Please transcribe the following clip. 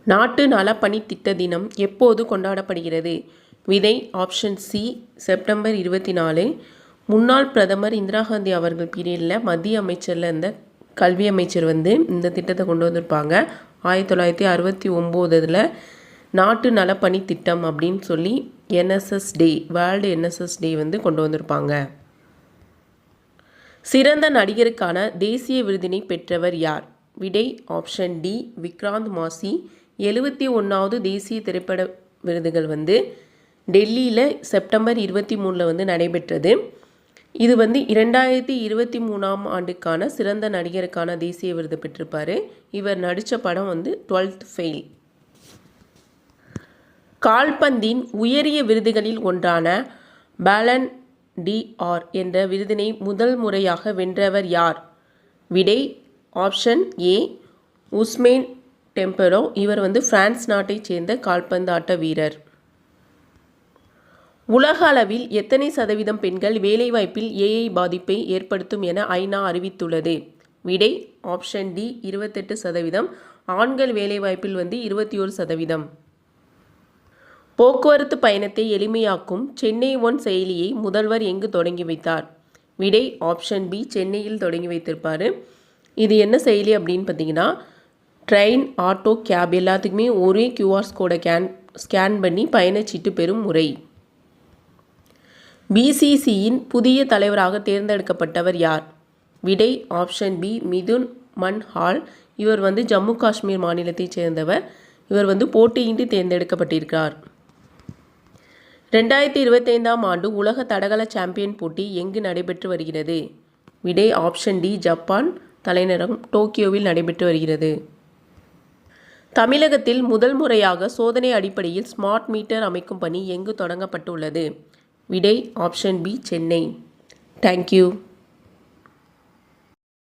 நாட்டு நலப்பணி திட்ட தினம் எப்போது கொண்டாடப்படுகிறது? விடை ஆப்ஷன் சி செப்டம்பர் 24. முன்னாள் பிரதமர் இந்திரா காந்தி அவர்கள் பீரியடில் மத்திய அமைச்சரில் இருந்த கல்வி அமைச்சர் இந்த திட்டத்தை கொண்டு வந்திருப்பாங்க. 1969 நாட்டு நலப்பணி திட்டம் அப்படின்னு சொல்லி என்எஸ்எஸ் டே, வேர்ல்டு என்எஸ்எஸ் டே கொண்டு வந்திருப்பாங்க. சிறந்த நடிகருக்கான தேசிய விருதினை பெற்றவர் யார்? விடை ஆப்ஷன் டி விக்ராந்த் மாசி. 71வது தேசிய திரைப்பட விருதுகள் டெல்லியில் செப்டம்பர் 23 நடைபெற்றது. இது 2023 ஆண்டுக்கான சிறந்த நடிகருக்கான தேசிய விருது பெற்றிருப்பார். இவர் நடித்த படம் 12th ஃபெயில். கால்பந்தின் உயரிய விருதுகளில் ஒன்றான பேலன் டிஆர் என்ற விருதினை முதல் முறையாக வென்றவர் யார்? விடை ஆப்ஷன் ஏ உஸ்மேன் டெம்பரோ. இவர் பிரான்ஸ் நாட்டைச் சேர்ந்த கால்பந்தாட்ட வீரர். உலக அளவில் எத்தனை சதவீதம் பெண்கள் வேலைவாய்ப்பில் ஏஐ பாதிப்பை ஏற்படுத்தும் என ஐநா அறிவித்துள்ளது? விடை ஆப்ஷன் டி 28%. ஆண்கள் வேலைவாய்ப்பில் 21%. போக்குவரத்து பயணத்தை எளிமையாக்கும் சென்னை ஒன் செயலியை முதல்வர் எங்கு தொடங்கி வைத்தார்? விடை ஆப்ஷன் பி சென்னையில் தொடங்கி வைத்திருப்பார். இது என்ன செயலி அப்படின்னு பார்த்தீங்கன்னா, ட்ரெயின், ஆட்டோ, கேப் எல்லாத்துக்குமே ஒரே கியூஆர் கோடை ஸ்கேன் பண்ணி பயணச்சீட்டு பெறும் முறை. பிசிசியின் புதிய தலைவராக தேர்ந்தெடுக்கப்பட்டவர் யார்? விடை ஆப்ஷன் பி மிதுன் மன்ஹால். இவர் ஜம்மு காஷ்மீர் மாநிலத்தைச் சேர்ந்தவர். இவர் போட்டியின்றி தேர்ந்தெடுக்கப்பட்டிருக்கிறார். 2025 ஆண்டு உலக தடகள சாம்பியன் போட்டி எங்கு நடைபெற்று வருகிறது? விடை ஆப்ஷன் டி ஜப்பான் தலைநகரம் டோக்கியோவில் நடைபெற்று வருகிறது. தமிழகத்தில் முதல் முறையாக சோதனை அடிப்படையில் ஸ்மார்ட் மீட்டர் அமைக்கும் பணி எங்கு தொடங்கப்பட்டுள்ளது? விடை ஆப்ஷன் பி சென்னை. தேங்க்யூ.